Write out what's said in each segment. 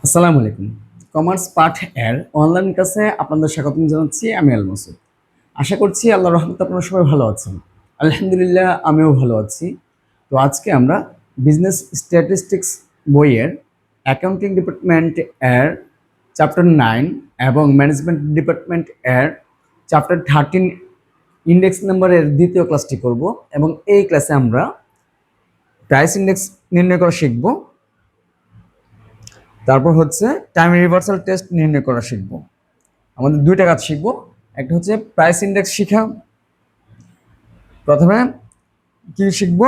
আসসালামু আলাইকুম। কমার্স পাঠ এর অনলাইন ক্লাসে আপনাদের স্বাগতম জানাচ্ছি। আমি আল মাসুদ। আশা করছি আল্লাহর রহমতে আপনারা সবাই ভালো আছেন। আলহামদুলিল্লাহ আমিও ভালো আছি। তো আজকে আমরা বিজনেস স্ট্যাটিস্টিক্স বইয়ের অ্যাকাউন্টিং ডিপার্টমেন্ট এর চ্যাপ্টার 9 এবং ম্যানেজমেন্ট ডিপার্টমেন্ট এর চ্যাপ্টার 13 ইন্ডেক্স নাম্বারের দ্বিতীয় ক্লাসটি করব এবং এই ক্লাসে আমরা প্রাইস ইন্ডেক্স নির্ণয় করা শিখব। তারপর হচ্ছে টাইম রিভার্সাল টেস্ট নির্ণয় করা শিখব। আমাদের দুইটা কাজ শিখব। একটা হচ্ছে প্রাইস ইন্ডেক্স শিখা। প্রথমে কি শিখব?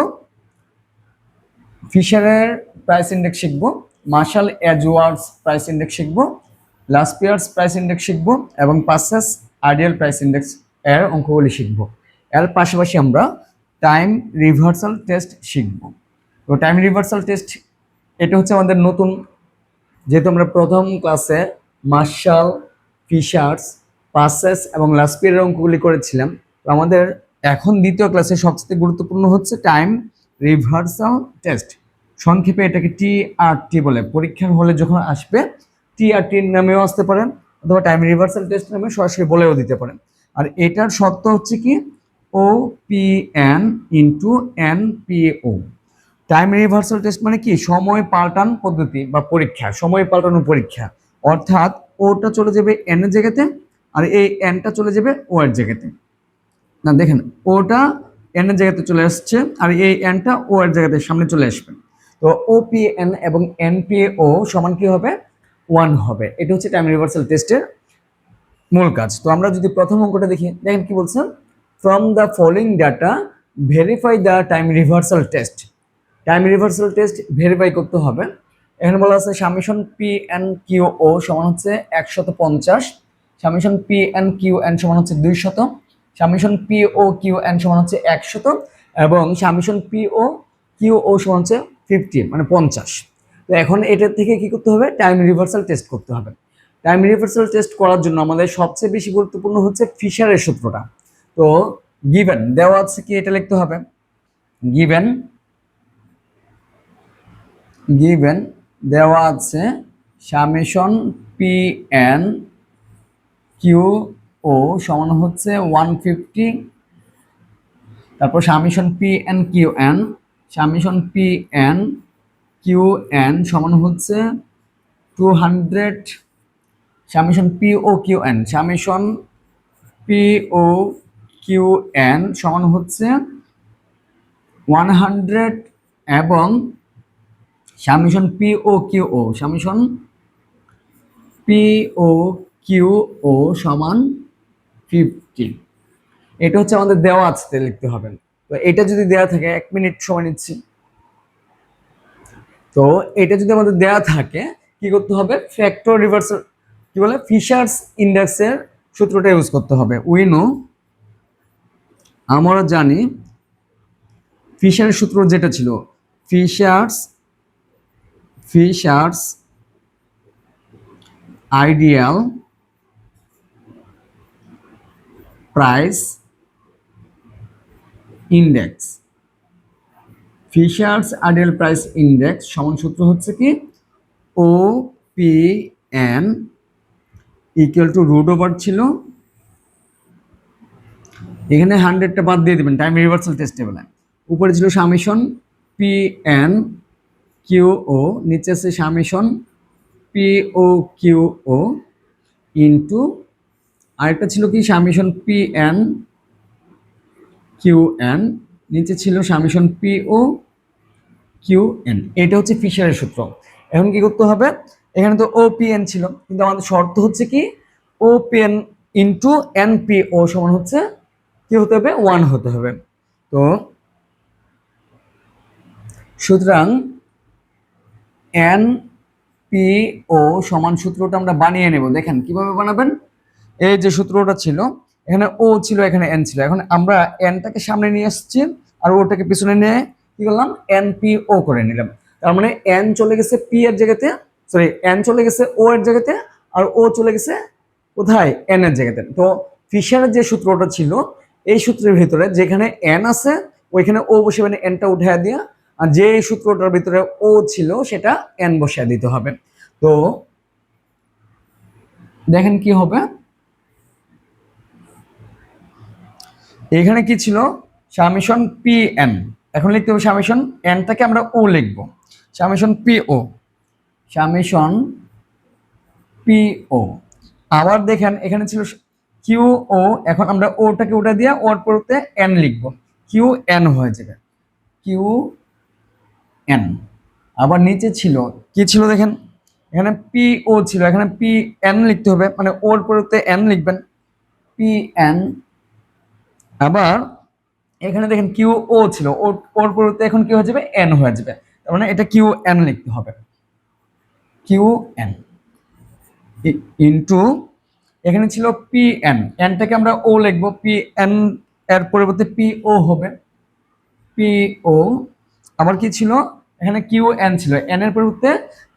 ফিশারের প্রাইস ইন্ডেক্স শিখব, মার্শাল এজওয়ার্ডস প্রাইস ইন্ডেক্স শিখব, লাস্পিয়ার্স প্রাইস ইন্ডেক্স শিখব এবং পাসেস আইডিয়াল প্রাইস ইন্ডেক্স এর অঙ্কগুলি শিখব। এর পাশাপাশি আমরা টাইম রিভার্সাল টেস্ট শিখব। তো টাইম রিভার্সাল টেস্ট এটা হচ্ছে আমাদের নতুন, যেহেতু আমরা প্রথম ক্লাসে মার্শাল, ফিশার্স, পাসেস এবং লাস্পিয়ারের অঙ্কগুলি করেছিলাম। তো আমাদের এখন দ্বিতীয় ক্লাসে সবচেয়ে গুরুত্বপূর্ণ হচ্ছে টাইম রিভার্সাল টেস্ট। সংক্ষেপে এটাকে টিআরটি বলে। পরীক্ষার হলে যখন আসবে টিআরটির নামেও আসতে পারেন অথবা টাইম রিভার্সাল টেস্ট নামে সরাসরি বলেও দিতে পারেন। আর এটার শর্ত হচ্ছে কি OPN into NPO. Time reversal test মানে কি? সময় পাল্টান পদ্ধতি বা পরীক্ষা, সময় পাল্টানো পরীক্ষা। অর্থাৎ ওটা চলে যাবে এন এর জায়গাতে আর এই এনটা চলে যাবে ও এর জায়গাতে। না দেখেন, ওটা এন এর জায়গাতে চলে আসছে আর এই এনটা ও এর জায়গাতে সামনে চলে আসবে। তো ওপিএন এবং এনপিও সমান কি হবে? 1 হবে। এটা হচ্ছে টাইম রিভার্সাল টেস্টের মূল কাজ। তো আমরা যদি প্রথম অঙ্কটা দেখি, দেখেন কি বলছেন, from the following data verify the time reversal test. Time reversal test verify করতে হবে। এখানে বলা আছে summation P N Q O সমান হচ্ছে 150, summation P N Q N সমান হচ্ছে 200, summation P O Q N সমান হচ্ছে 100 এবং summation P O Q O সমান হচ্ছে 50 মানে 50। তো এখন এটার থেকে কি করতে হবে? টাইম রিভার্সাল টেস্ট করতে হবে। টাইম রিভার্সাল টেস্ট করার জন্য আমাদের সবচেয়ে বেশি গুরুত্বপূর্ণ হচ্ছে ফিশারের সূত্রটা। তো গিভেন দেওয়া আছে কি, এটা লিখতে হবে। গিভেন গিভেন দেওয়া আছে summation P N Q O সমান হচ্ছে 150, তারপর summation P N Q N, summation P N Q N সমান হচ্ছে 200, summation P O Q N, summation P O Q N সমান হচ্ছে 100 এবং summation P O Q O, summation P O Q O সমান 50। এটা হচ্ছে আমাদের দেওয়া আছে, লিখতে হবে। তো এটা যদি দেওয়া থাকে, 1 মিনিট সময় নিচ্ছি। তো এটা যদি আমাদের দেওয়া থাকে কি করতে হবে? ফ্যাক্টর রিভার্সাল কি বলে, ফিশার্স ইন্ডেক্সের সূত্রটা ইউজ করতে হবে। উই নো, আমরা জানি ফিশারের সূত্র যেটা ছিল Fisher's Fisher's ideal price index. Fisher's ideal price index সমান সূত্র হচ্ছে কি O P N equal to root over ছিল, এখানে 100টা বাদ দিয়ে দেবেন টাইম রিভার্সাল টেস্ট টেবলে। উপরে ছিল summation P N Q O, নিচে আছে summation P O Q O into আরেকটা ছিল কি summation P N Q N, নিচে ছিল summation P O Q N. এটা হচ্ছে ফিশারের সূত্র। এখন কি করতে হবে? এখানে তো ও পি এন ছিল, কিন্তু আমাদের শর্ত হচ্ছে কি O P N into N P O সমান হচ্ছে কি হতে হবে? 1 হতে হবে। তো সুতরাং এন পি ও সমান সূত্রটা আমরা বানিয়ে নেব। দেখেন কিভাবে বানাবেন। এই যে সূত্রটা ছিল, এখানে ও ছিল, এখানে এন ছিল। এখন আমরা এনটাকে সামনে নিয়ে আসছি আর ওটাকে পিছনে নিয়ে কি করলাম? এন পি ও করে নিলাম। তার মানে এন চলে গেছে পি এর জায়গাতে, সরি এন চলে গেছে ও এর জায়গাতে আর ও চলে গেছে কোথায়? এন এর জায়গাতে। তো ফিশারের যে সূত্রটা ছিল এই সূত্রের ভিতরে যেখানে এন আছে ওইখানে ও বসে, মানে এনটা উঠায় দিয়া, আর যে সূত্রটার ভিতরে ও ছিল সেটা এন বসিয়ে দিতে হবে। তো দেখেন কি হবে, এখানে কি ছিল, সামেশন পি এন, এখন লিখতে হবে সামেশন এনটাকে আমরা ও লিখবো, সামেশন পি ও, সামেশন পি ও। আবার দেখেন এখানে ছিল কিউ ও, এখন আমরা ওটাকে ওটা দিয়ে ওর পরিবর্তে এন লিখবো, কিউ এন হয়ে যাবে, কিউ এন। আবার নিচে ছিল কি ছিল দেখেন, এখানে পি ও ছিল, এখানে পি এন লিখতে হবে, মানে ওর পরিবর্তে এন লিখবেন, পি এন। আবার এখানে দেখেন কিউ ও ছিল, ওর ওর পরিবর্তে এখন কি হয়ে যাবে, এন হয়ে যাবে, তার মানে এটা কিউ এন লিখতে হবে, কিউ এন ইন্টু, এখানে ছিল পি এন, এনটাকে আমরা ও লিখবো, পি এন এর পরিবর্তে পি ও হবে, পি ও। আবার কি ছিল, এখানে কিউ এন ছিল, এন এর পরিবর্তে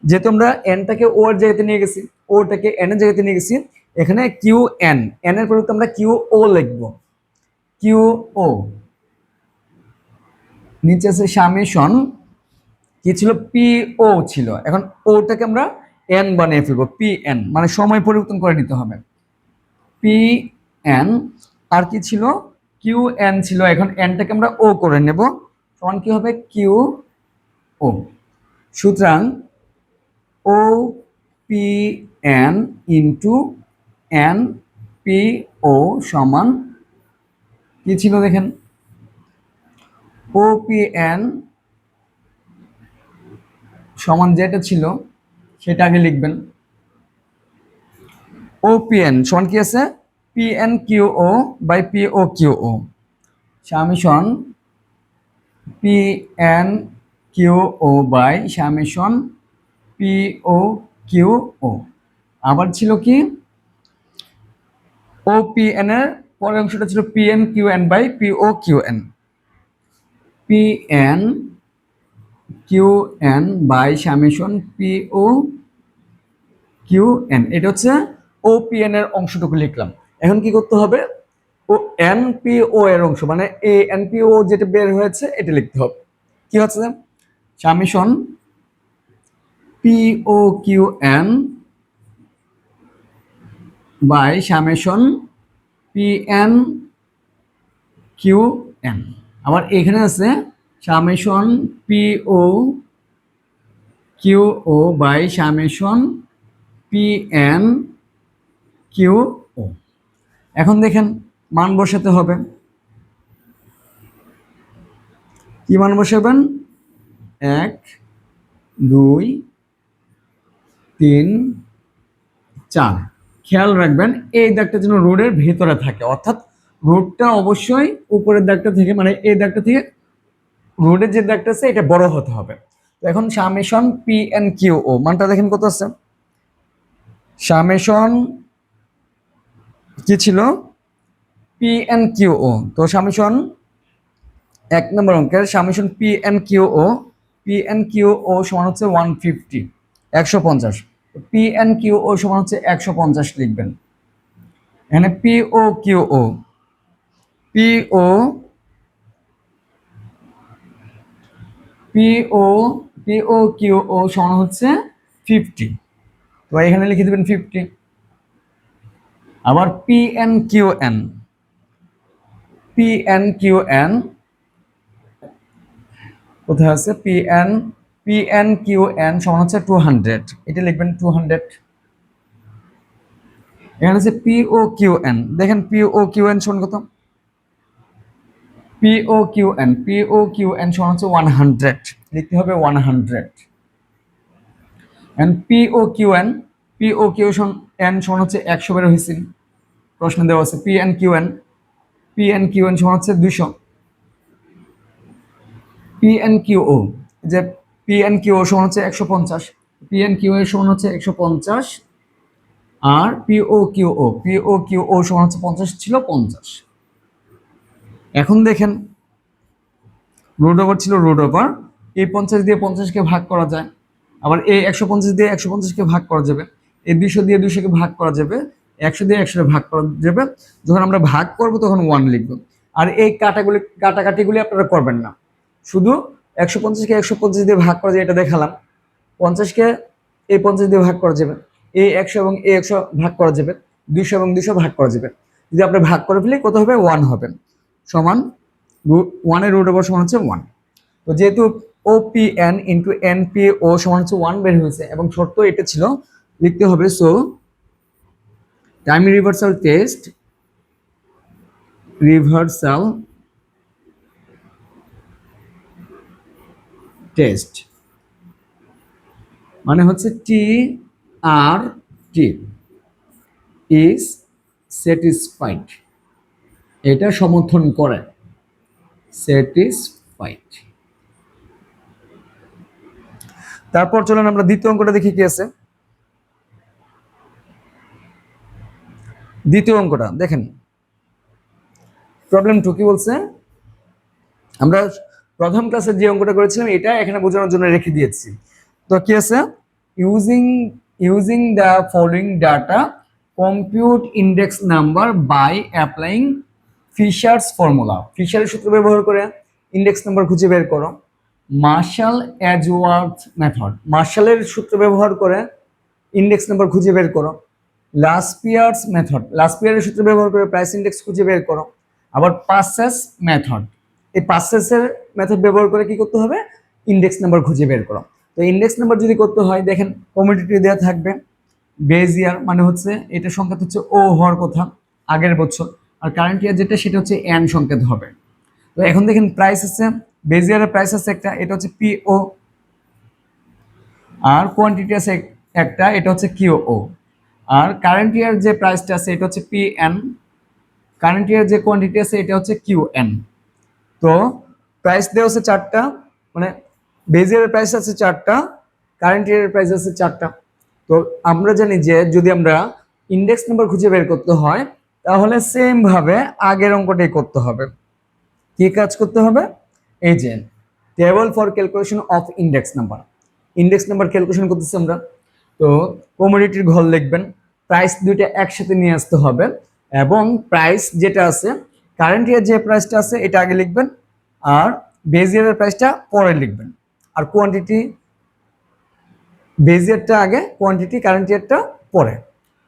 যেহেতু আমরা এনটাকে ও এর জায়গাতে নিয়ে গেছি, ওটাকে এন এর জায়গাতে নিয়ে গেছি, এখানে কিউ এন, এন এর পরিবর্তে আমরা কিউ ও লিখবো, কিউ ও। নিচে আছে সামেশন, কি ছিল, পি ও ছিল, এখন ওটাকে আমরা এন বানিয়ে ফেলবো, পি এন, মানে সময় পরিবর্তন করে নিতে হবে, পি এন। আর কি ছিল, কিউ এন ছিল, এখন এনটাকে আমরা ও করে নেব, সমান কি হবে, কিউ ও। সুতরাং O P N into N P O সমান কি ছিল দেখেন, ও পি এন সমান যেটা ছিল সেটা আগে লিখবেন, ও পি এন সমান কি আছে, P N Q O by P O Q O, summation P N Q O by summation P O Q O. আবার ছিল কি, ও পি এন এর পরের অংশটা ছিল P N Q N by P O Q N, P N Q N by summation P O Q N, এটা হচ্ছে ও P N এর অংশটুকু লিখলাম। এখন কি করতে হবে, ও এন পি ও এর অংশ, মানে এ এন পি ও যেটা বের হয়েছে এটা লিখতে হবে, কি হচ্ছে, summation P O Q N by summation P N Q N. আবার এখানে আছে summation P O Q O by summation P N Q O. এখন দেখেন মান বসাতে হবে, কি মান বসাবেন, 1 2 3 4। খেয়াল রাখবেন এই দাগটা যেন রোডের ভেতরে থাকে, অর্থাৎ রোডটা অবশ্যই উপরের দাগটা থেকে, মানে এই দাগটা থেকে রোডের যে দাগটা আছে এটা বড় হতে হবে। তো এখন সামেশন পি এন কিউ ও মানটা দেখেন কত আছে, সামেশন কি ছিল, পি এন কিউ ও, তো সামেশন 1 নম্বর অঙ্কের summation P N Q O, P N Q O সমান হচ্ছে 150, 150, পি এন কিউ ও সমান হচ্ছে 150 লিখবেন। এখানে P O Q O, P O P O P O Q O সমান হচ্ছে 50, তো এখানে লিখে দেবেন 50। আবার P N Q N, P N Q N কোথায় আছে, পি এন কিউ এন সমান হচ্ছে 200, এটা লিখবেন 200। এখানে আছে পি ও কিউ এন, দেখেন পি ও কিউ এন সমান কত, P O Q N, P O Q N সমান হচ্ছে 100, লিখতে হবে 100। And P O Q N, P O Q N সমান হচ্ছে 100 বের হয়েছে, প্রশ্ন দেওয়া আছে P N Q N, P N Q N সমান হচ্ছে 200, পি এন কিউ ও, যে পি এন কিউ ও সমান হচ্ছে 150, পি এন কিউ এর সমান হচ্ছে 150, আর P O Q O, P O Q O সমান হচ্ছে 50 ছিল 50। এখন দেখেন রুট ওভার ছিল রুট ওভার, এই 50 দিয়ে 50কে ভাগ করা যায়, আবার এই 150 দিয়ে 150কে ভাগ করা যাবে, এই 200 দিয়ে 200কে ভাগ করা যাবে, 100 দিয়ে 100 ভাগ করা যাবে। যখন আমরা ভাগ করব তখন 1 লিখব। আর এই কাটাকাটিগুলি আপনারা করবেন না, শুধু 150কে 150 দিয়ে ভাগ করা যায় এটা দেখালাম, 50কে এই 50 দিয়ে ভাগ করা যাবে, এ 100 এবং এ 100 ভাগ করা যাবে, 200 এবং 200 ভাগ করা যাবে। যদি আমরা ভাগ করে ফেলি কত হবে? 1 হবে, সমান 1 এর রুট ওভার সমান হচ্ছে 1। তো যেহেতু OPN ইন্টু NPO সমান হচ্ছে 1 বের হয়েছে এবং শর্ত এটা ছিল, লিখতে হবে সো টাইম রিভার্সাল টেস্ট মানে হচ্ছে TRT ইজ স্যাটিসফাইড, এটা সমর্থন করে, স্যাটিসফাইড। তারপর চলেন আমরা দ্বিতীয় অঙ্কটা দেখি কি আছে। দ্বিতীয় অঙ্কটা দেখেন, প্রবলেম 2 কি বলছে, আমরা প্রথম ক্লাসে যে অঙ্কটা করেছিলাম এটা এখানে বোঝানোর জন্য রেখে দিয়েছি। তো কি আছে, using using the following data compute index number by applying Fisher's formula. ফিশারের সূত্র ব্যবহার করে ইন্ডেক্স নাম্বার খুঁজে বের করো। মার্শাল এজওয়ার্থ মেথড, মার্শালের সূত্র ব্যবহার করে ইন্ডেক্স নাম্বার খুঁজে বের করো। লাসপিয়ার্স মেথড, লাসপিয়ারের সূত্র ব্যবহার করে প্রাইস ইন্ডেক্স খুঁজে বের করো। আবার পাসেস মেথড, এই পাসেসের মেথড ব্যবহার করে কি করতে হবে, ইন্ডেক্স নাম্বার খুঁজে বের করো। তো ইন্ডেক্স নাম্বার যদি করতে হয় দেখেন কমোডিটি দেওয়া থাকবে, বেজ ইয়ার মানে হচ্ছে এটা সংখ্যা হচ্ছে ও হওয়ার কথা আগের বছর, আর কারেন্ট ইয়ার যেটা সেটা হচ্ছে এন সংকেত হবে। তো এখন দেখেন প্রাইস আছে, বেজ ইয়ারের প্রাইস আছে একটা, এটা হচ্ছে PO, আর কোয়ান্টিটি আছে একটা, এটা হচ্ছে QO। আর কারেন্ট ইয়ার যে প্রাইসটা আছে এটা হচ্ছে PN, কারেন্ট ইয়ার যে কোয়ান্টিটি আছে এটা হচ্ছে QN। তো প্রাইস দেওয়া হচ্ছে 4টা, মানে বেজ ইয়ারের প্রাইস আছে 4টা, কারেন্ট ইয়ারের প্রাইস আছে 4টা। তো আমরা জানি যে যদি আমরা ইন্ডেক্স নাম্বার খুঁজে বের করতে হয় তাহলে সেম ভাবে আগের অঙ্কটাই করতে হবে। কি কাজ করতে হবে, এই যে table for calculation of index number, index number calculation করতেছি আমরা। তো কমোডিটির ঘর লিখবেন, প্রাইস দুইটা একসাথে নিয়ে আসতে হবে, এবং প্রাইস যেটা আছে কারেন্ট ইয়ার যে প্রাইসটা আছে এটা আগে লিখবেন, আর বেজ ইয়ারের প্রাইসটা পরে লিখবেন, আর কোয়ান্টিটি বেজ ইয়ারটা আগে, কোয়ান্টিটি কারেন্ট ইয়ারটা পরে।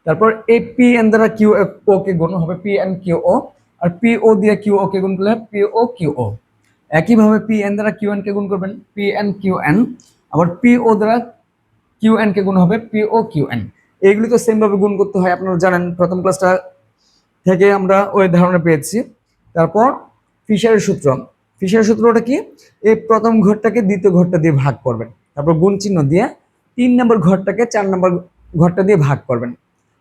তারপর এই PN দ্বারা QO কে গুণ হবে PN QO, আর PO দিয়ে QO কে গুণ করলে PO QO। একইভাবে PN দ্বারা QN কে গুণ করবেন PN QN, আবার PO দ্বারা QN কে গুণ হবে PO QN। এইগুলি তো সেম ভাবে গুণ করতে হয়, আপনারা জানেন প্রথম ক্লাসটা থেকে আমরা ওই ধারণা পেয়েছি। তারপর ফিশারের সূত্র, ফিশারের সূত্রটা কি, এই প্রথম ঘরটাকে দ্বিতীয় ঘরটা দিয়ে ভাগ করবেন, তারপর গুণ চিহ্ন দিয়ে 3 নম্বর ঘরটাকে 4 নম্বর ঘরটা দিয়ে ভাগ করবেন,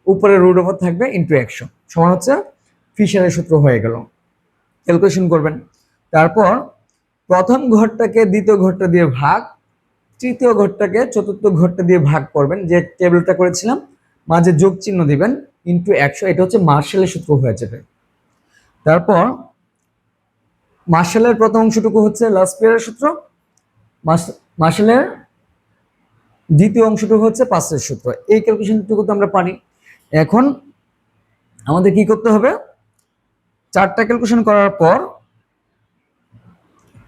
উপরে রুট ওভার থাকবে ইন্টু 100 সমান হচ্ছে ফিশারের সূত্র হয়ে গেল। ক্যালকুলেশন করবেন, তারপর প্রথম ঘরটাকে দ্বিতীয় ঘরটা দিয়ে ভাগ, তৃতীয় ঘরটাকে চতুর্থ ঘরটা দিয়ে ভাগ করবেন, যে টেবিলটা করেছিলাম মাঝে যোগ চিহ্ন দিবেন ইন্টু 100, এটা হচ্ছে মার্শালের সূত্র হয়ে যাবে। তারপর মার্শালের প্রথম অংশটুকু হচ্ছে লাসপিয়ারের সূত্র, মার্শালের দ্বিতীয় অংশটুকু হচ্ছে পাসের সূত্র। এই ক্যালকুলেশনটুকু তো আমরা পারি। এখন আমাদের কি করতে হবে, 4টা ক্যালকুলেশন করার পর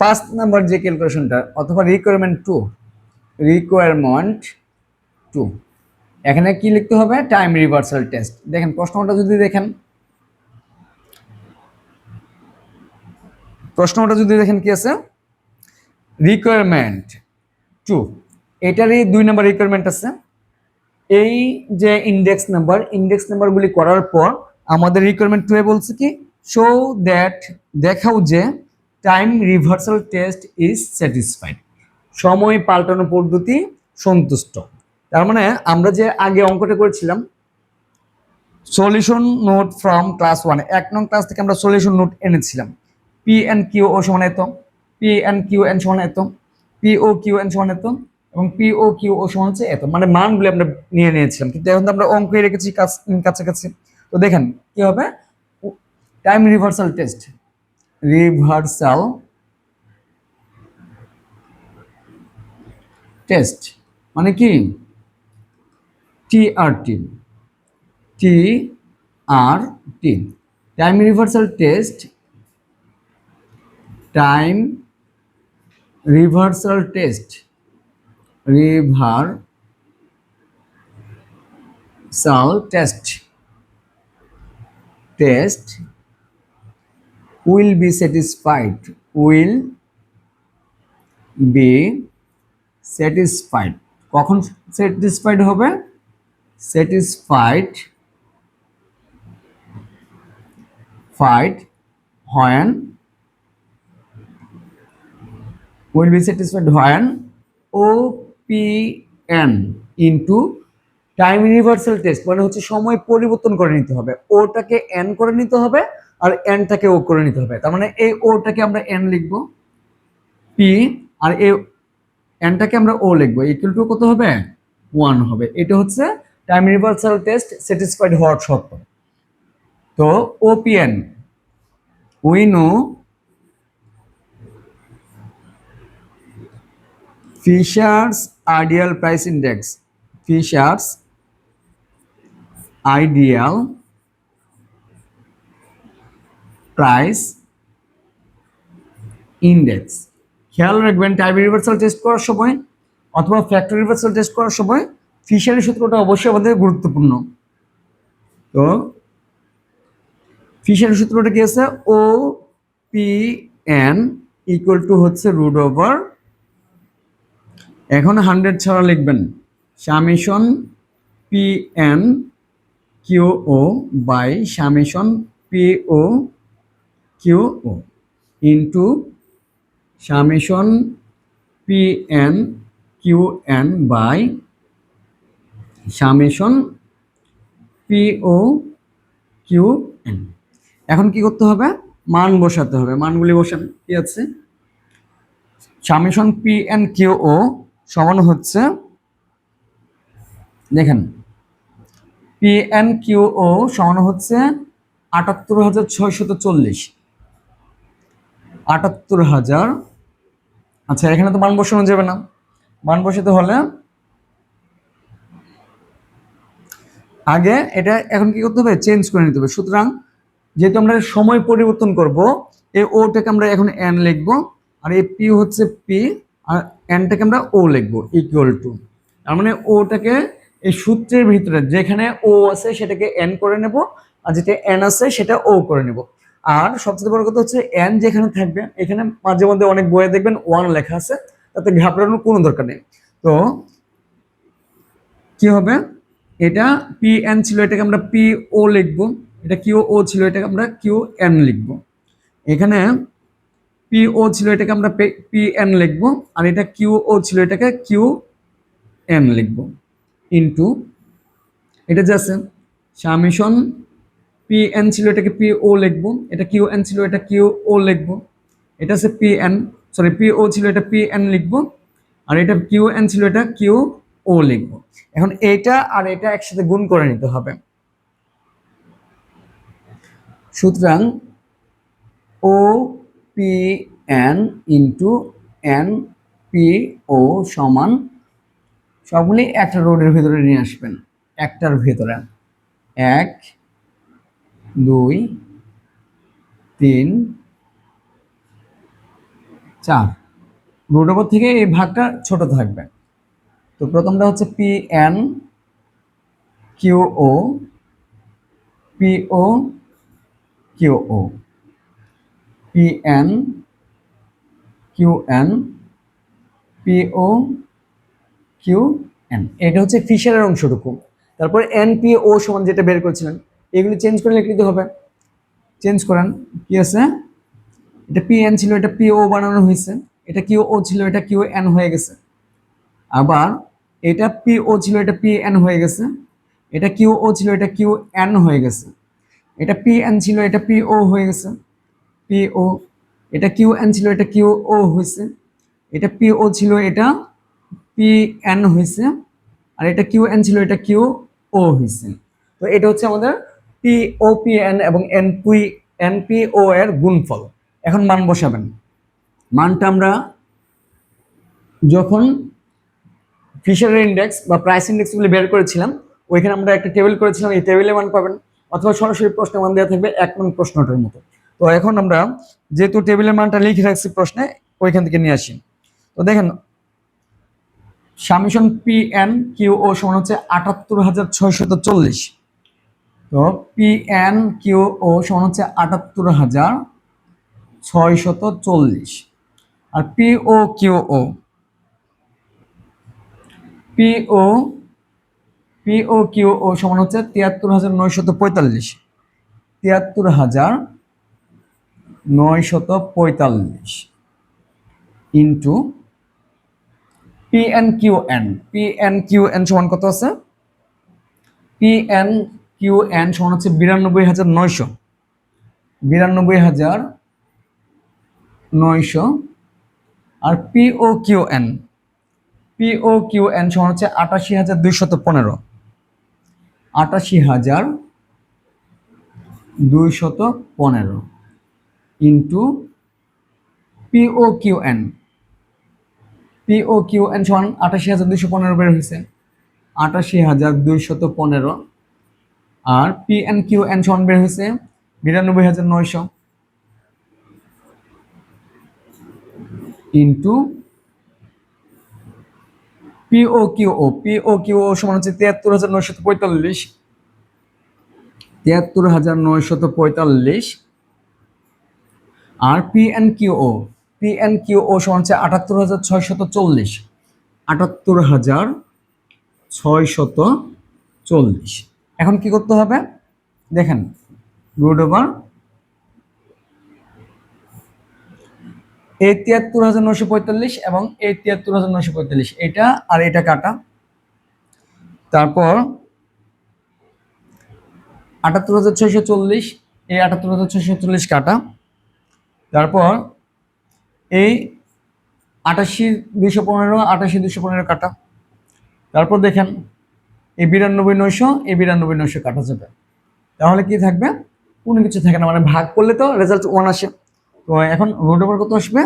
5 নাম্বার যে ক্যালকুলেশনটা অথবা রিকোয়ারমেন্ট টু, এখানে কি লিখতে হবে, টাইম রিভার্সাল টেস্ট। দেখেন প্রশ্নটা যদি দেখেন, কি আছে, রিকোয়ারমেন্ট 2, এটারই 2 নাম্বার রিকোয়ারমেন্ট আছে। এই যে ইন্ডেক্স নাম্বারগুলি করার পর আমাদের রিকোয়ারমেন্ট 2 এ বলছে কি, শো দ্যাট, দেখাও যে time reversal test is satisfied, সময় পাল্টানো পদ্ধতি সন্তুষ্ট। তার মানে আমরা যে আগে অঙ্কটা করেছিলাম সলিউশন নোট ফ্রম ক্লাস 1, 1 নং ক্লাস থেকে আমরা সলিউশন নোট এনেছিলাম, PNQO সমান এত, PNQN সমান এত, POQN সমান এত, এবং POQO সমান হচ্ছে এত, মানে মানগুলো আমরা নিয়ে নিয়েছিলাম, কিন্তু এখন তো আমরা অঙ্কই রেখেছি কাছাকাছি। তো দেখেন কি হবে, টাইম রিভার্সাল টেস্ট মানে কি, TRT, time reversal test, time reversal test shall test will be satisfied, will be satisfied, কখন স্যাটিসফাইড হবে? Satisfied when will be satisfied when OPN into time universal test, মানে হচ্ছে সময় পরিবর্তন করে নিতে হবে, ওটাকে এন করে নিতে হবে আর এনটাকে ও করে নিতে হবে। তার মানে এই ওটাকে আমরা এন লিখবো পি, আর এই এনটাকে আমরা ও লিখবো, ইকুয়াল টু কত হবে? 1 হবে। এটা হচ্ছে টাইম ইউনিভার্সাল টেস্ট স্যাটিসফাইড হওয়ার শর্ত। তো OPN, we know Fisher's ideal price index, Fisher's ideal price index. খেয়াল রাখবেন টাইম ইউনিভার্সাল টেস্ট করার সময় অথবা ফ্যাক্টর ইউনিভার্সাল টেস্ট করার সময় ফিশারের সূত্রটা অবশ্যই আমাদের গুরুত্বপূর্ণ। তো ফিশারের সূত্রটা কি আছে? O P N equal to হচ্ছে রুট ওভার, এখন 100 ছাড়া লিখবেন summation P N Q O by summation P O Q O into summation P N Q N by summation P O Q N. এখন কি করতে হবে? মান বসাতে হবে। মানগুলি বসান, কি আছে? Summation P N Q O সমান হচ্ছে, দেখেন পি এন কিউ ও সমান হচ্ছে ৭৮,৬৪০, ৭৮,০০০। আচ্ছা, এখানে তো মান বসানো যাবে না, মান বসাতে হলে আগে এটা এখন কি করতে হবে? চেঞ্জ করে নিতে হবে। সুতরাং যেহেতু আমরা সময় পরিবর্তন করব, এই ওটাকে আমরা এখন এন লিখবো, আর এই পি হচ্ছে পি, আর এনটাকে আমরা ও লিখবো ইকুয়াল টু। তার মানে ওটাকে এই সূত্রের ভিতরে যেখানে ও আছে সেটাকে এন করে নেব, আর যেটা এন আছে সেটা ও করে নেব। আর সবচেয়ে বড় কথা হচ্ছে এন যেখানে থাকবে, এখানে মাঝে মধ্যে অনেক বইয়ে দেখবেন ওয়ান লেখা আছে, তাতে ঘাবড়ানোর কোনো দরকার নেই। তো কি হবে? এটা পি এন ছিল, এটাকে আমরা পি ও লিখবো, এটা কিউ ও ছিল, এটাকে আমরা কিউ এন লিখবো। এখানে পি ও ছিল, এটাকে আমরা পি এন লিখবো, আর এটা কিউ ও ছিল, এটাকে কিউ এন লিখবো ইন্টু এটা যে আছে সামেশন পি এন ছিল, এটাকে পি ও লিখবো, এটা কিউ এন ছিল, এটা কিউ ও লিখবো, এটা আছে পি এন, সরি পি ও ছিল, এটা পি এন লিখবো, আর এটা কিউ এন ছিল, এটা কিউ ও লিখবো। এখন এটা আর এটা একসাথে গুণ করে নিতে হবে। সুতরাং O P N into N P O সমান, সবগুলি একটা রোডের ভিতরে নিয়ে আসবেন, একটার ভিতরে 1 2 3 4, রুট ওভার থেকে এই ভাগটা ছোট থাকবে। তো প্রথমটা হচ্ছে P N Q O, P O Q O, P N Q N, P O Q N, এটা হচ্ছে ফিশারের অংশটুকু। তারপর এন পি ও সমান যেটা বের করেছিলেন, এগুলি চেঞ্জ করে লিখতে হবে। চেঞ্জ করেন, কি আছে? এটা পি এন ছিল, এটা পি ও বানানো হয়েছে, এটা কিউ ও ছিল, এটা কিউ এন হয়ে গেছে। আবার এটা পি ও ছিল, এটা পি এন হয়ে গেছে, এটা কিউ ও ছিল, এটা কিউ এন হয়ে গেছে, এটা পি এন ছিল, এটা পি ও হয়ে গেছে, পি ও, এটা কিউ এন ছিল, এটা কিউ ও হয়েছে, এটা পি ও ছিল, এটা পি এন হয়েছে, আর এটা কিউ এন ছিল, এটা কিউ ও হয়েছে। তো এটা হচ্ছে আমাদের পি ও পি এন এবং এন পি ও এর গুণফল। এখন মান বসাবেন। মানটা আমরা যখন ফিশারের ইন্ডেক্স বা প্রাইস ইন্ডেক্সগুলি বের করেছিলাম, ওইখানে আমরা একটা টেবিল করেছিলাম, এই টেবিলে মান পাবেন, অথবা সরাসরি প্রশ্নে মান দেওয়া থাকবে 1 নং প্রশ্নটার মতো। তো এখন আমরা যেহেতু টেবিলের মানটা লিখে রাখছি প্রশ্নে, ওইখান থেকে নিয়ে আসি। তো দেখেন summation P N Q O সমান হচ্ছে ৭৮,৬৪০। তো পি এন কিউ ও সমান হচ্ছে ৭৮,৬৪০। আর P O Q O P O P O Q O সমান হচ্ছে ৭৩,৯৪৫। ৭৩,৯৪৫ into P N Q N. P N Q N সমান কত আছে? পি এন কিউ এন সমান হচ্ছে ৯২,৯০০। ৯২,৯০০। আর পি ও কিউ এন সমান হচ্ছে ৮৮,২১৫। ৮৮,২১৫ ইন্টু পিও কিউ এন সমান ৮৮,২১৫ বের হয়েছে। ৮৮,২১৫ আর পি এন কিউ এন সমান বের হয়েছে ৯২,৯০০ ইন্টু পিও কিউ ও সমান হচ্ছে ৭৩,৯৪৫। ৭৩,৯৪৫ আর পি এন কিউ ও সমান হচ্ছে ৭৮,৬৪০। ৭৮,৬৪০। এখন কি করতে হবে দেখেন, রুট ওভার এই ৭৩,৯৪৫ এবং এই ৭৩,৯৪৫, এটা আর এটা কাটা, তারপর ৭৮,৬৪০ এই ৭৮,৬৪০ কাটা, তারপর এই ৮৮,২১৫ ৮৮,২১৫ কাটা, তারপর দেখেন এই ৯২,৯০০ এই ৯২,৯০০ কাটা যাবে। তাহলে কি থাকবে? কোনো কিছু থাকে না, মানে ভাগ করলে তো রেজাল্ট 1 আসে। তো এখন রুট ওভার কত আসবে?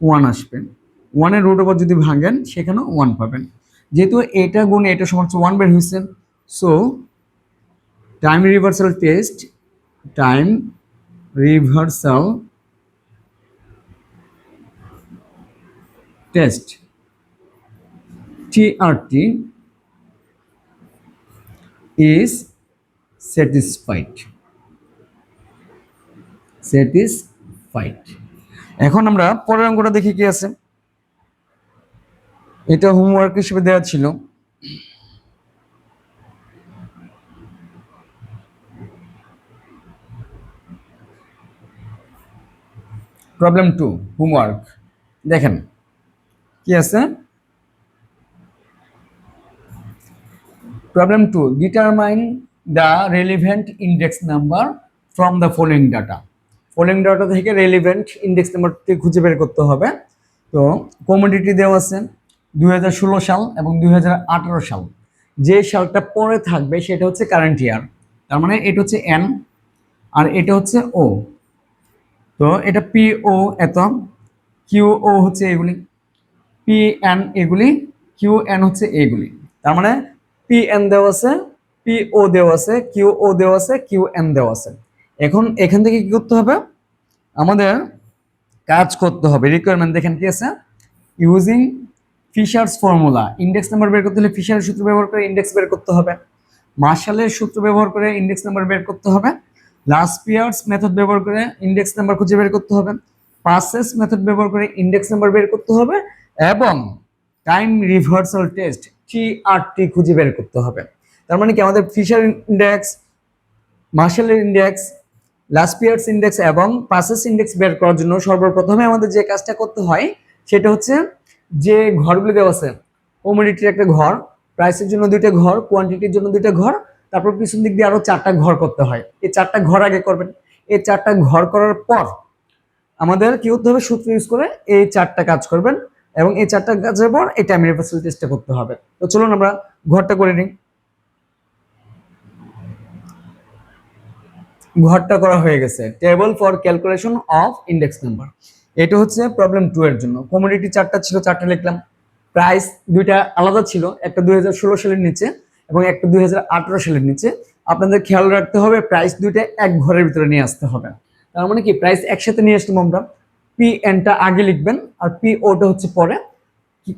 1 আসবে। 1-এর রুট ওভার যদি ভাঙেন সেখানেও 1 পাবেন। যেহেতু এটা গুণে এটা সমান 1 বের হয়েছে, so time reversal test TRT is satisfied. এখন আমরা পরের অঙ্কটা দেখি কি আছে। এটা হোমওয়ার্ক হিসেবে দেওয়া ছিল। প্রবলেম 2 হোমওয়ার্ক দেখেন কি আছে। Problem 2, determine the relevant index number from the following data. Following data থেকে রেলিভেন্ট ইন্ডেক্স নাম্বারটি খুঁজে বের করতে হবে। তো কমোডিটি দেওয়া আছে 2016 সাল এবং 2018 সাল। যে সালটা পরে থাকবে সেটা হচ্ছে কারেন্ট ইয়ার, তার মানে এটা হচ্ছে এন আর এটা হচ্ছে ও। তো এটা পি ও এত, কিউ ও হচ্ছে এগুলি, পি এন এগুলি, কিউ এন হচ্ছে এগুলি। তার মানে পি এন দেওয়া আছে, পি ও দেওয়া আছে, কিউ ও দেওয়া আছে, কিউ এন দেওয়া আছে। এখন এখান থেকে কি করতে হবে? আমাদের কাজ করতে হবে। রিকোয়ারমেন্ট দেখেন কি আছে, using fishers formula. Index number বের করতে হলে ফিশারের সূত্র ব্যবহার করে ইন্ডেক্স বের করতে হবে। মার্শালের সূত্র ব্যবহার করে ইন্ডেক্স নাম্বার বের করতে হবে। লাস্পিয়ার্স মেথড ব্যবহার করে ইন্ডেক্স নাম্বার খুঁজে বের করতে হবে। পাসেস মেথড ব্যবহার করে ইন্ডেক্স নাম্বার বের করতে হবে এবং টাইম রিভার্সাল টেস্ট TRT খুঁজে বের করতে হবে। তার মানে কি আমাদের ফিশার ইন্ডেক্স, মার্শালের ইন্ডেক্স, লাস্পিয়ার্স ইন্ডেক্স এবং পাসেস ইন্ডেক্স বের করার জন্য সর্বপ্রথমে আমাদের যে কাজটা করতে হয় সেটা হচ্ছে যে ঘরগুলি দেওয়া আছে, কমোডিটির একটা ঘর, প্রাইসের জন্য 2টা ঘর, কোয়ান্টিটির জন্য 2টা ঘর, তারপর পিছন দিক দিয়ে আরো 4টা ঘর করতে হয়। এই 4টা ঘর আগে করবেন। এই 4টা ঘর করার পর আমাদের কি করতে হবে? সূত্র ইউজ করে এই 4টা কাজ করবেন এবং এই 4টা কাজের পর এই টাইম রিভার্সাল টেস্টটা করতে হবে। তো চলুন আমরা ঘরটা করে নিই। ঘরটা করা হয়ে গেছে। Table for calculation of index number. এটা হচ্ছে প্রবলেম 2 এর জন্য। কমোডিটি 4টা ছিল, 4টা লিখলাম। প্রাইস 2টা আলাদা ছিল, একটা 2016 সালের নিচে এবং একটা 2018 সালের নিচে। আপনাদের খেয়াল রাখতে হবে প্রাইস 2টা এক ঘরের ভিতরে নিয়ে আসতে হবে। তার মানে কি প্রাইস একসাথে নিয়ে আসলাম আমরা। পি এনটা আগে লিখবেন আর পি ওটা হচ্ছে পরে।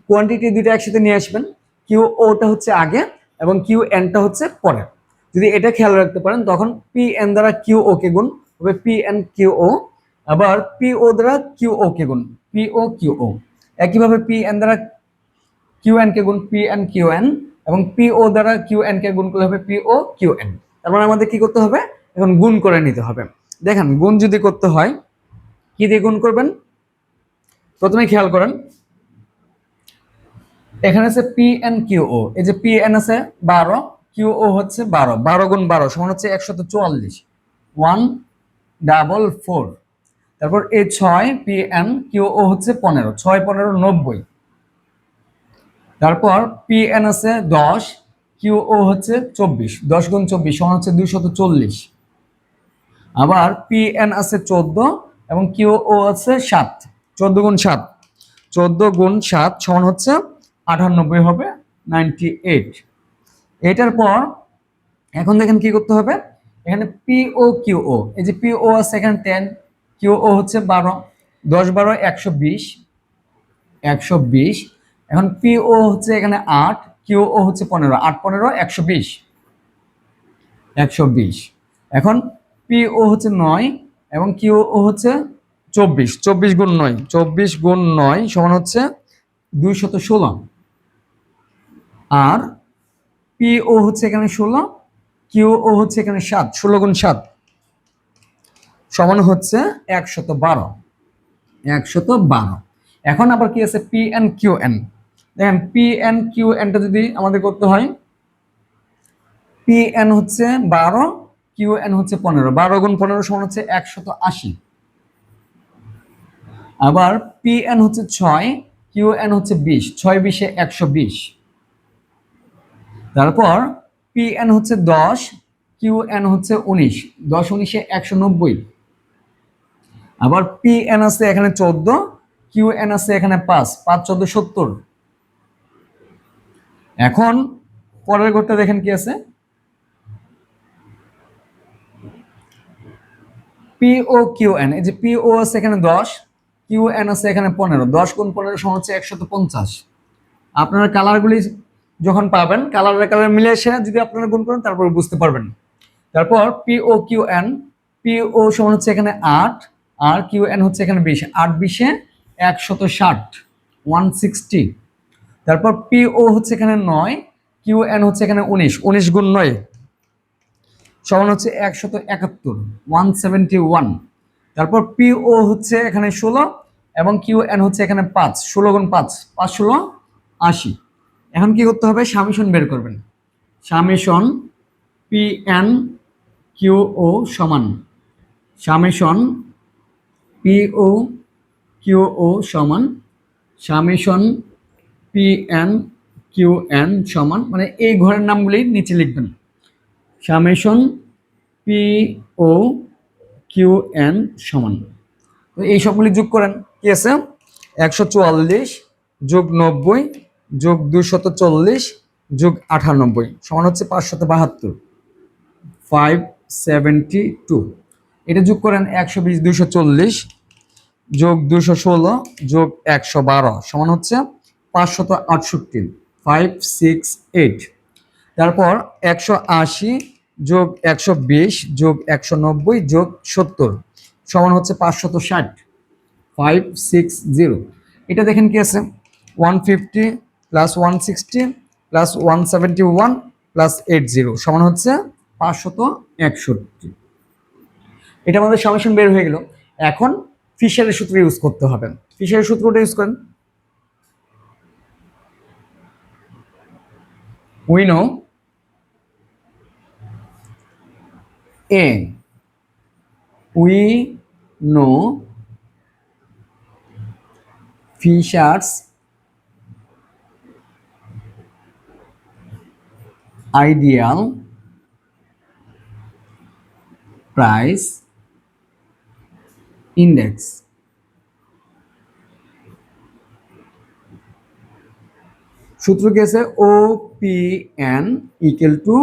কোয়ান্টিটি দুইটা একসাথে নিয়ে আসবেন, কিউ ওটা হচ্ছে আগে এবং কিউ এনটা হচ্ছে পরে। যদি এটা খেয়াল রাখতে পারেন তখন পি এন দ্বারা কিউ ও কে গুণ হবে পি এন কিউ ও, আবার পি ও দ্বারা কিউ ও কে গুণ পি ও কিউ ও। একইভাবে পি এন দ্বারা কিউ এন কে গুণ পি এন কিউ এন, এবং পি ও দ্বারা কিউ এন কে গুণ করলে হবে পি ও কিউ এন। তার মানে আমাদের কি করতে হবে, এখন গুণ করে নিতে হবে। দেখেন গুণ যদি করতে হয় কি দিয়ে গুণ করবেন, প্রথমে খেয়াল করেন এখানে আছে পি এন কিউ ও, এই যে পি এন আছে 12, কিউ ও হচ্ছে 12, 12 গুণ 12 সমান হচ্ছে 144, 144। তারপর এই 6 পি এন কিউ ও হচ্ছে 15, 6 15 90। তারপর পি এন আছে 10, কিউ ও হচ্ছে 24, 10 গুণ 24 সমান হচ্ছে 240। আবার পি এন আছে 14 এবং কিউ ও আছে 7, 14 গুণ 7, 14 গুণ 7 সমান হচ্ছে 98 হবে 98। এটার পর এখন দেখেন কি করতে হবে, এখানে পি ও কিউ ও, এই যে পি ও আছে এখানে 10, কিউ ও হচ্ছে 12, 10 12 120, 120। এখন পি ও হচ্ছে এখানে 8, কিউ ও হচ্ছে 15, 8 15 120, 120। এখন পি ও হচ্ছে 9 এবং কিউ ও হচ্ছে 24, 24 গুণ 9, 24 গুণ 9 সমান হচ্ছে 216। আর পি ও হচ্ছে এখানে 16, কিউ ও হচ্ছে এখানে 7, 16 গুণ 7 সমান হচ্ছে 112, 112। এখন আবার কি আছে পি এন কিউ এন, দেখেন পি এন কিউ এনটা যদি আমাদের করতে হয়, পি এন হচ্ছে 12, কিউ এন হচ্ছে 15, 12 গুণ 15 সমান হচ্ছে 180। আবার পি এন হচ্ছে 6, কিউ এন হচ্ছে 20, 6 20 120। তারপর পি এন হচ্ছে 10, কিউ এন হচ্ছে 19, 10 19 190। আবার পি এন আছে এখানে 14, কিউ এন আছে এখানে 5, 5 14 70। এখন পরের ঘরটা দেখেন কি আছে, পি ও কিউ এন, এই যে পি ও আছে এখানে 10, কিউ এন আছে এখানে 15, 10 গুণ 15 সমান হচ্ছে 150। আপনারা কালারগুলি যখন পাবেন কালার মিলে এসে যদি আপনারা গুণ করেন তারপর বুঝতে পারবেন। তারপর P O Q N, P O সমান হচ্ছে এখানে 8, আর কিউ এন হচ্ছে এখানে 20, 8 20 160, 160। তারপর পি ও হচ্ছে এখানে 9, কিউ এন হচ্ছে এখানে 19, 19 গুণ 9 সমান হচ্ছে 171, 171। তারপর পি ও হচ্ছে এখানে 16 এবং কিউ এন হচ্ছে এখানে 5, 16 গুণ 5, 5 16 80। এখন কি করতে হবে, সামেশন বের করবেন। Summation P N Q O সমান summation P O Q O সমান summation P N Q N সমান, মানে এই ঘরের নামগুলি নিচে লিখবেন। Summation P O Q N সমান, তো এই সবগুলি যোগ করেন কি আছে, 144 যোগ 90 যোগ 240 যোগ 98 সমান হচ্ছে 572, 572। এটা যোগ করেন 120 240 যোগ 216 যোগ 112 সমান হচ্ছে 568, 568। তারপর 180 যোগ 120 যোগ 190 যোগ 70 সমান হচ্ছে 560, 560। এটা দেখেন কি আছে, 150 প্লাস 160 প্লাস 171 প্লাস 80 সমান হচ্ছে 561। এটা আমাদের সামেশন বের হয়ে গেল। এখন ফিশারের সূত্র ইউজ করতে হবে। ফিশারের সূত্রটা ইউজ করেন, we know a, we know Fisher's ideal price index. সূত্র কি আছে, O P N equal to,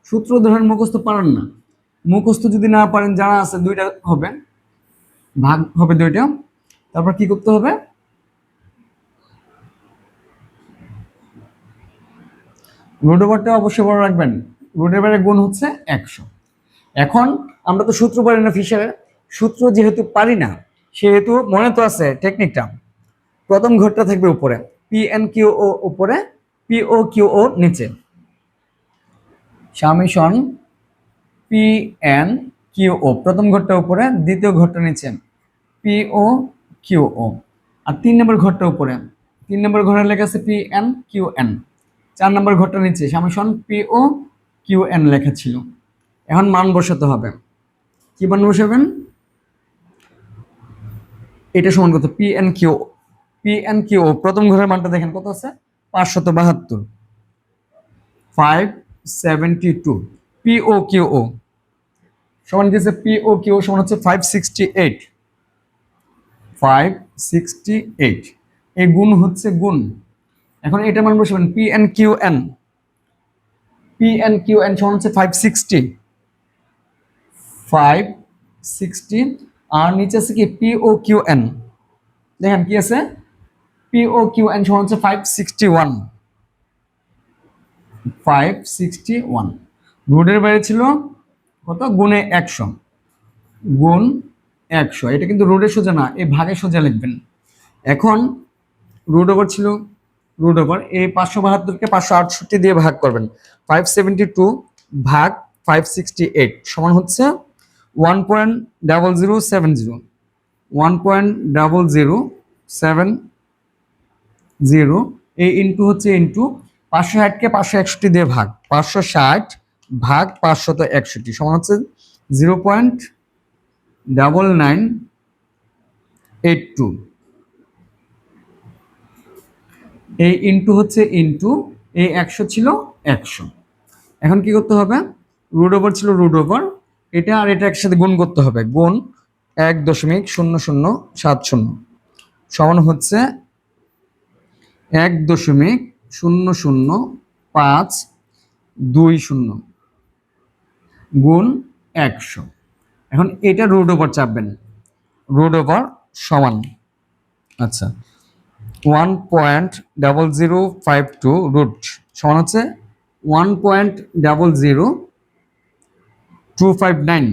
সূত্র ধরেন মুখস্থ পারেন না, মুখস্থ যদি না পারেন জানা আছে দুইটা হবে, ভাগ হবে দুইটা। তারপর কি করতে হবে, রুট ওভারটা অবশ্যই বড় রাখবেন, রুট ওভারের গুণ হচ্ছে 100। এখন আমরা তো সূত্র পারি না ফিশারের, সূত্র যেহেতু পারি না সেহেতু মনে তো আছে টেকনিকটা, প্রথম ঘরটা থাকবে উপরে, পি এন কিউ ও উপরে, পি ও কিউ ও নিচে, সামেশন পি এন কিউ ও প্রথম ঘরটা উপরে, দ্বিতীয় ঘরটা নিচে, পি ও কিউ ও। আর 3 নম্বর ঘরটা উপরে, 3 নম্বর ঘরে লেখা আছে পি এন কিউ এন, 4 নম্বর ঘরটা নিচে summation P O Q N লেখা ছিল। এখন মান বসাতে হবে, কি মান বসাবেন? এটা সমান কত? P N Q, P N Q প্রথম ঘরের মানটা দেখেন কত আছে, 572, 572। পি ও কিউ ও সমান কি আছে? পি ও কিউ সমান হচ্ছে 568, 568। এই গুণ হচ্ছে গুণ। এখন এটা মান বসাবেন, P N Q N, P N Q N সমান হচ্ছে 560, 560। আর নিচে আছে কি পি ও কিউ এন, দেখেন কি আছে, পি ও কিউ এন সমান হচ্ছে 561, 561। রুটের বাইরে ছিল কত? গুণে 100, গুণ 100। এটা কিন্তু রুটের সোজা না, এই ভাগে সোজা লিখবেন। এখন রুট ওভার ছিল, রুট ওভার এই 572কে 568 দিয়ে ভাগ করবেন, 572 ভাগ 568 সমান হচ্ছে 1.0070, 1.0070। এই ইন্টু হচ্ছে ইন্টু 560কে 561 দিয়ে ভাগ, 560 ভাগ 561 সমান হচ্ছে 0.9982। এই ইন্টু হচ্ছে ইন্টু, এই 100 ছিল 100। এখন কি করতে হবে? রুট ওভার ছিল রুট ওভার, এটা আর এটা একসাথে গুণ করতে হবে, গুণ 1.0070 সমান হচ্ছে 1.000520 গুণ 100। এখন এটা রুট ওভার চাপবেন, রুট ওভার সমান, আচ্ছা 1.0052 রুট সমান হচ্ছে 1.00259,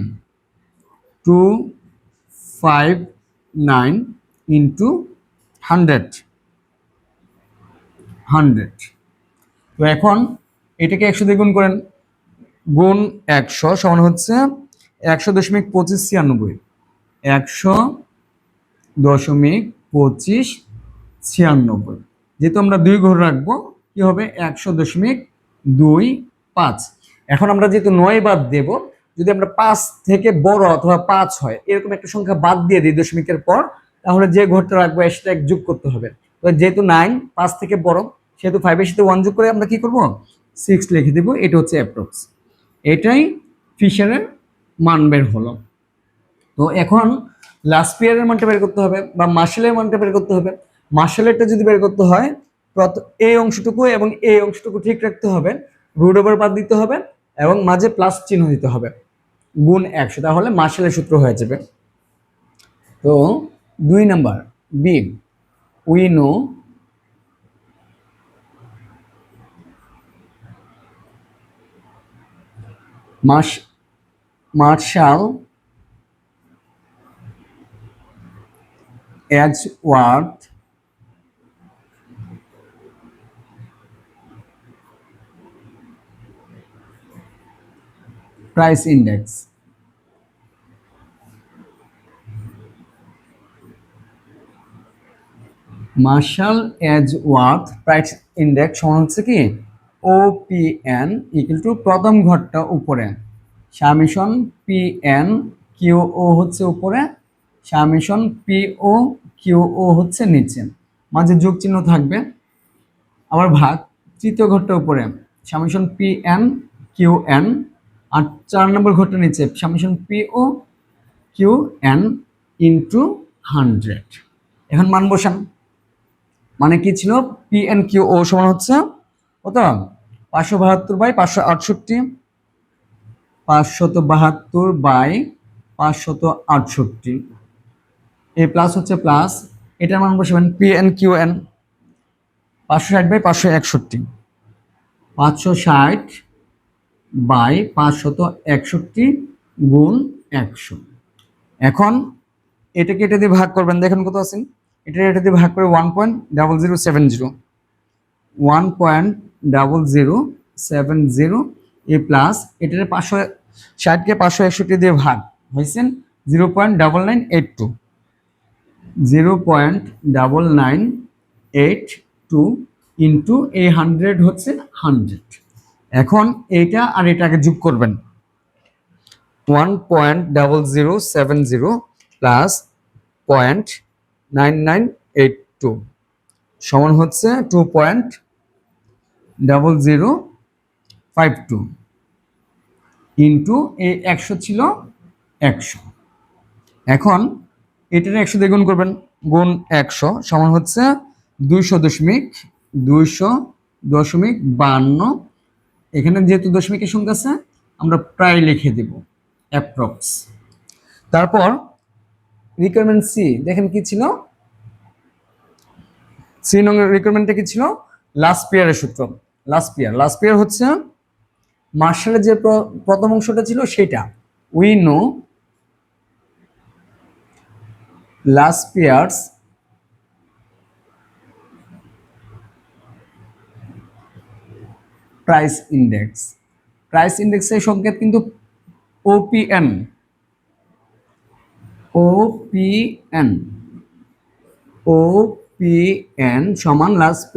259 ইন্টু 100, 100। তো এখন এটাকে 100 দিয়ে গুণ করেন, গুণ 100 সমান হচ্ছে 100.2596, 100.2596। যেহেতু আমরা 2 ঘর রাখবো কি হবে? 100.25। এখন আমরা যেহেতু 9 বাদ দেব, যদি আমরা 5 থেকে বড় অথবা 5 হয় এরকম একটা সংখ্যা বাদ দিয়ে দিই দশমিকের পর, তাহলে যে ঘরটা রাখবো সেটা যোগ করতে হবে। তো যেহেতু 9 5 থেকে বড়, সেহেতু 5 এর সাথে 1 যোগ করে আমরা কি করব? 6 লিখে দেব। এটা হচ্ছে অ্যাপ্রক্স, এটাই ফিশারের মান বের হলো। তো এখন লাস্ট পিয়ারের মানটা বের করতে হবে বা মার্শালের মানটা বের করতে হবে। মার্শালেরটা যদি বের করতে হয়, এই অংশটুকু এবং এই অংশটুকু ঠিক রাখতে হবে, রুট ওভার বাদ দিতে হবে এবং মাঝে প্লাস চিহ্ন দিতে হবে, গুণ 100, তাহলে মার্শালের সূত্র হয়ে যাবে। তো 2 number B, we know Marshall Edgeworth price index. Marshall Edgeworth price index সমান হচ্ছে কি ওপিএন ইকুয়াল টু প্রথম ঘরটা উপরে, সামেশন পিএন কিউ ও হচ্ছে উপরে, সামেশন পিও কিউ ও হচ্ছে নিচে, মাঝে যোগ চিহ্ন থাকবে, আবার ভাগ তৃতীয় ঘরটা উপরে, সামেশন পিএন কিউ এন, আর 4 নম্বর ঘরটা নিচে সামেশন পিও কিউ এন ইন্টু 100। এখন মান বসান, মানে কি ছিল? পি এন কিউ ও সমান হচ্ছে কত? 572/568, 572/568। এই প্লাস হচ্ছে প্লাস, এটার মান বসাবেন P N Q N 560/561, 560 by 561 গুণ 100। এখন এটাকে এটা দিয়ে ভাগ করবেন, দেখেন কত আছেন, এটা দিয়ে ভাগ করে 1.0070, 1.0070 এ প্লাস এটার 560কে 561 দিয়ে ভাগ হয়েছেন 0.9982, 0.9982 ইন্টু এই 100 হচ্ছে 100। এখন এইটা আর এটাকে যোগ করবেন, 1.0070 প্লাস 0.9982 সমান হচ্ছে 2.0052 ইন্টু এই 100 ছিল 100। এখন এটার 100 দিয়ে গুণ করবেন, গুণ 100 সমান হচ্ছে 200.52। এখানে যেহেতু দশমিকের সংখ্যা আছে আমরা প্রায় লিখে দেব অ্যাপ্রক্স। তারপর রিকোয়ারমেন্ট সি, দেখেন কি ছিল, সি নং রিকোয়ারমেন্টটা কি ছিল, লাস্ট পেয়ারের সূত্র। লাস্ট পেয়ার হচ্ছে মার্শালের যে প্রথম অংশটা ছিল সেটা, we know Laspeyres price index. Price ইন্ডেক্সের সংকেত কিন্তু ওপিএন, ওপিএন, ওপিএন সমান লাস্ট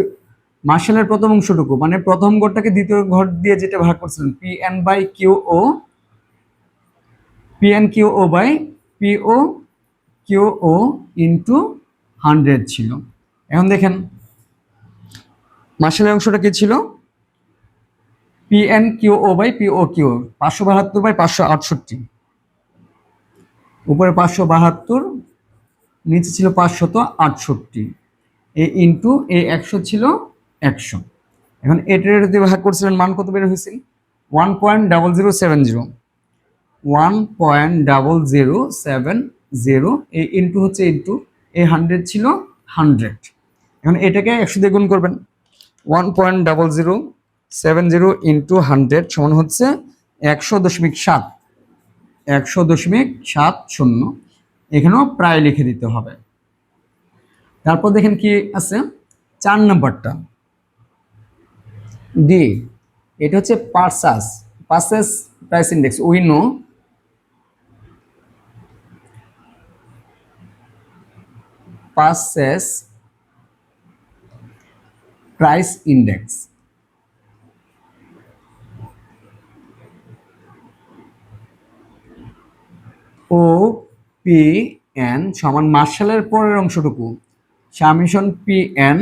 মার্শালের প্রথম অংশটুকু, মানে প্রথম ঘরটাকে দ্বিতীয় ঘর দিয়ে যেটা ভাগ করছিলেন, P N by Q O, P N Q O by P O Q O into 100 ছিল। এখন দেখেন মার্শালের অংশটা কি ছিল, P N Q O by P O Q, 572 by 568, উপরে 572, নিচে ছিল 568, এই ইন্টু এই 100 ছিল 100। এখন এটার দিয়ে ভাগ করছিলেন, মান কত বের হয়েছিল, 1.0070, 1.0070, এই ইন্টু হচ্ছে ইন্টু এই 100 ছিল 100। এখন এটাকে 100 দিয়ে গুণ করবেন, 1.0070 ইন্টু 100 সমান হচ্ছে 100.7, 100.70। এখানেও প্রায় লিখে দিতে হবে। তারপর দেখেন কি আছে 4 নম্বরটা, ডি, এটা হচ্ছে Paasche's price index. We know Paasche's price index, O P N সমান মার্শালের পরের অংশটুকু, summation P N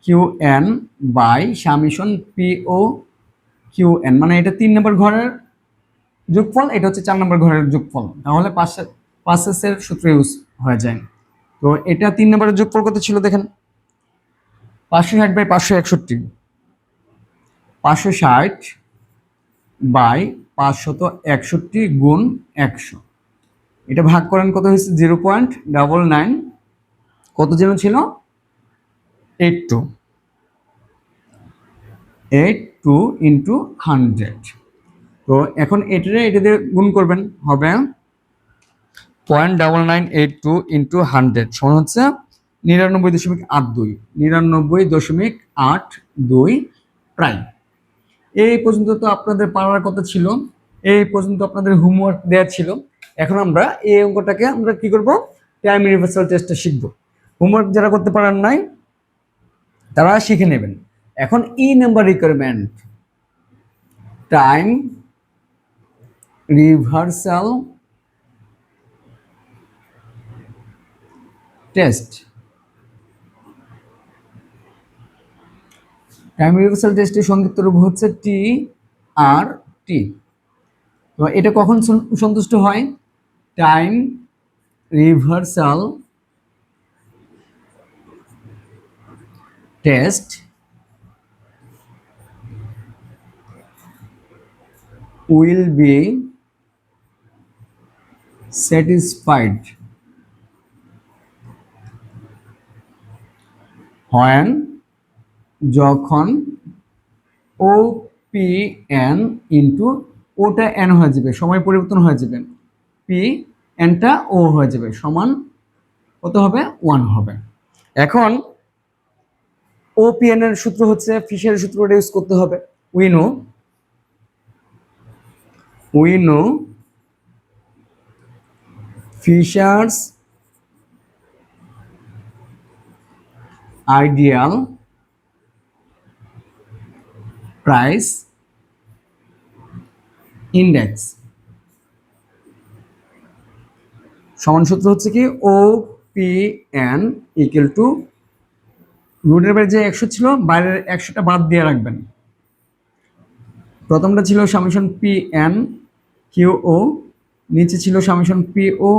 Q N by summation P O Q N, মানে এটা 3 নম্বর ঘরের যোগফল, এটা হচ্ছে 4 নম্বর ঘরের যোগফল, তাহলে পার্সেসের সূত্র ইউজ হয়ে যায়। তো এটা 3 নম্বরের যোগফল কত ছিল দেখেন, 560 বাই 561, 560 বাই 561 গুণ 100, এটা ভাগ করেন কত হয়েছে, 0.99 কত যেন ছিল, 82 ইন্টু 100। তো এখন এটা দিয়ে গুণ করবেন, হবে 0.9982 ইন্টু 100 সমান হচ্ছে 99.82, 99.82 প্রায়। এই পর্যন্ত তো আপনাদের পারার কথা ছিল, এই পর্যন্ত আপনাদের হোমওয়ার্ক দেওয়া ছিল। এখন আমরা এই অঙ্কটাকে আমরা কি করব, টাইম ইউনিভার্সাল টেস্টে শিখব। হোমওয়ার্ক যারা করতে পারেন নাই তারা শিখে নেবেন। এখন E number requirement, time reversal test. Time reversal টেস্টের সংক্ষিপ্ত রূপ হচ্ছে টি আর টি। তো এটা কখন সন্তুষ্ট হয়, time reversal test will be satisfied when, যখন ও পি এন ইন্টু ওটা এন হয়ে যাবে, সময় পরিবর্তন হয়ে যাবে, পি এনটা ও হয়ে যাবে, সমান কত হবে 1 হবে। এখন ওপিএন এর সূত্র হচ্ছে ফিশারের সূত্রটা ইউজ করতে হবে। We know Fisher's ideal price index সমান সূত্র হচ্ছে কি O P N equal to রুটের বাইরে যে 100 ছিল বাইরের 100টা বাদ দিয়ে রাখবেন। প্রথমটা ছিল summation P N Q O, নিচে ছিল summation P O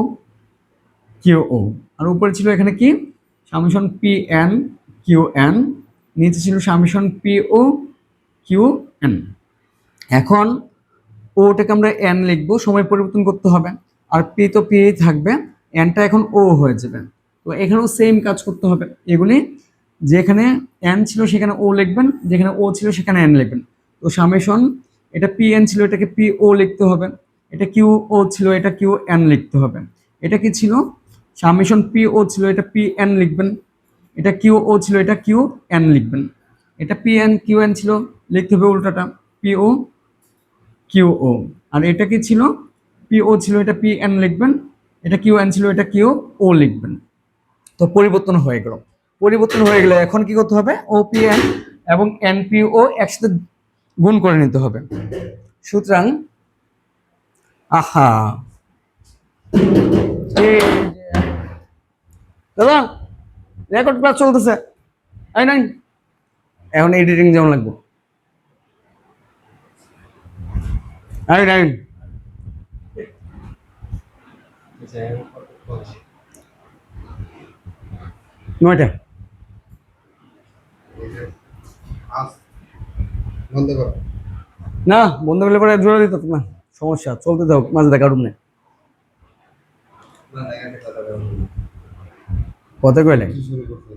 Q O, আর উপরে ছিল এখানে কি summation P N Q N, নিচে ছিল summation P O Q N. এখন ওটাকে আমরা এন লিখবো, সময় পরিবর্তন করতে হবে, আর পি তো পি থাকবে, এনটা এখন ও হয়ে যাবে। তো এখানেও সেম কাজ করতে হবে, এগুলি যেখানে এন ছিল সেখানে ও লিখবেন, যেখানে ও ছিল সেখানে এন লিখবেন। তো সামেশন এটা পি এন ছিল, এটাকে পি ও লিখতে হবে, এটা কিউ ও ছিল, এটা কিউ এন লিখতে হবে। এটা কি ছিল সামেশন পি ও ছিল, এটা পি এন লিখবেন, এটা কিউ ও ছিল, এটা কিউ এন লিখবেন। এটা পি এন কিউ এন ছিল, লিখতে হবে উল্টাটা পি ও কিউ ও। আর এটা কি ছিল পি ও ছিল, এটা পি এন লিখবেন, এটা কিউ এন ছিল, এটা কিউ ও লিখবেন। তো পরিবর্তন হয়ে গেল, পরিবর্তন হয়ে গেলে এখন কি করতে হবে ও পি এন এবং এন পি ও একসাথে গুণ করে নিতে হবে। সুতরাং আহা এই দাদা রেকর্ড ক্লাস চলতেছে, এই নাই এখন এডিটিং যেমন লাগবে, এই নাই 9টা বন্ধ করো। না বন্ধ করলে পরে জোড়া দিত না, সমস্যা চলতে দাও, মাঝে দেখা রুম নেই না, এখানে কথা বলবো। কথা কইলে শুরু করতে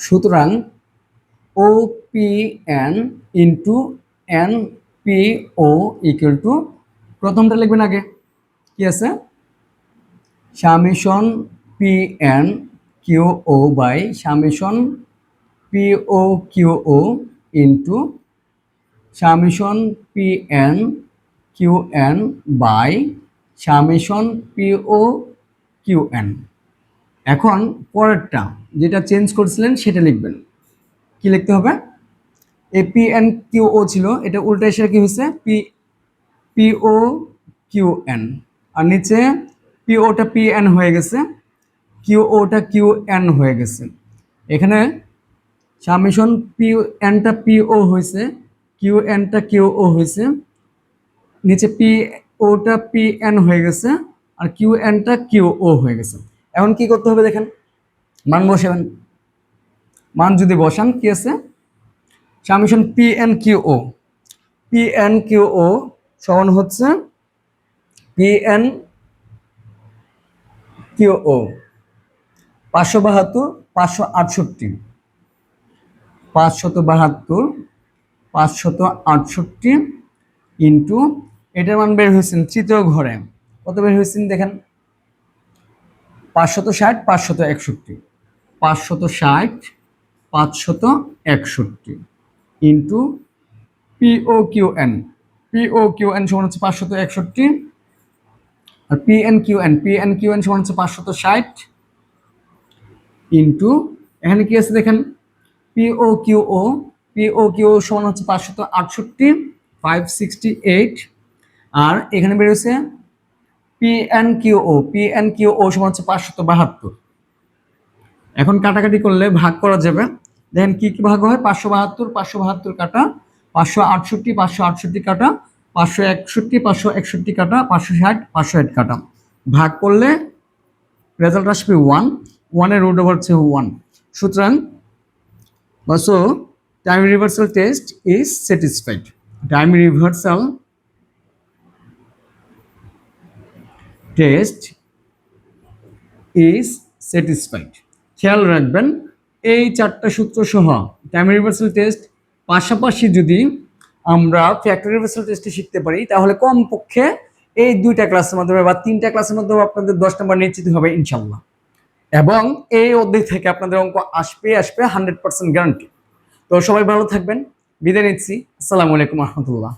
সুতরাং O P N into N P O equal to, প্রথমটা লিখবেন আগে, কি আছে, summation P N Q O by summation P O Q O into summation P N Q N by summation P O Q N. এখন পরেরটা যেটা change করছিলেন সেটা লিখবেন। কি লিখতে হবে, এ পি এন কিউ ও ছিল, এটা উল্টা এসে কি হয়েছে, পি ও কিউ এন, আর নিচে পি ওটা পি এন হয়ে গেছে, কিউ ওটা কিউ এন হয়ে গেছে। এখানে সামেশন পি এনটা পি ও হয়েছে, কিউ এনটা কিউ ও হয়েছে, নিচে পি ওটা পি এন হয়ে গেছে, আর কিউ এনটা কিউ ও হয়ে গেছে। এখন কি করতে হবে দেখেন, মান বসাবেন। মান যদি বসান কি আছে, summation P N Q O সমান হচ্ছে পি এন কিউ ও 572 568, 572 ইন্টু এটার মান বের হয়েছেন তৃতীয় ঘরে, কত বের হয়েছেন দেখেন, 560 561, 560 561 ইন্টু পিও কিউ এন সমান হচ্ছে 561, আর পিএন কিউ এন সমান হচ্ছে 560 ইন্টু, এখানে কি আছে দেখেন, পিও কিউ ও সমান হচ্ছে 568 568, আর এখানে বেরোচ্ছে পিএন কিউ ও সমান হচ্ছে 572। এখন কাটাকাটি করলে ভাগ করা যাবে, দেখেন কি কি ভাগ হয়, 572 কাটা, 568 কাটা, 561 কাটা, 560 কাটা, ভাগ করলে রেজাল্ট আসবে 1 এর রুট ওভার হচ্ছে 1। সুতরাং so time reversal test is satisfied, time reversal test is satisfied. খেয়াল রাখবেন এই চারটা সূত্র সহ টাইম রিভার্সাল টেস্ট পাশাপাশি যদি আমরা ফ্যাক্টর রিভার্সাল টেস্টে শিখতে পারি, তাহলে কমপক্ষে এই 2টা ক্লাসের মাধ্যমে বা 3টা ক্লাসের মাধ্যমে আপনাদের 10 নম্বর নিশ্চিত হবে ইনশাল্লাহ, এবং এই অধ্যায় থেকে আপনাদের অঙ্ক আসবে 100% গ্যারান্টি। তো সবাই ভালো থাকবেন, বিদায় নিচ্ছি, আসসালামু আলাইকুম রহমতুল্লাহ।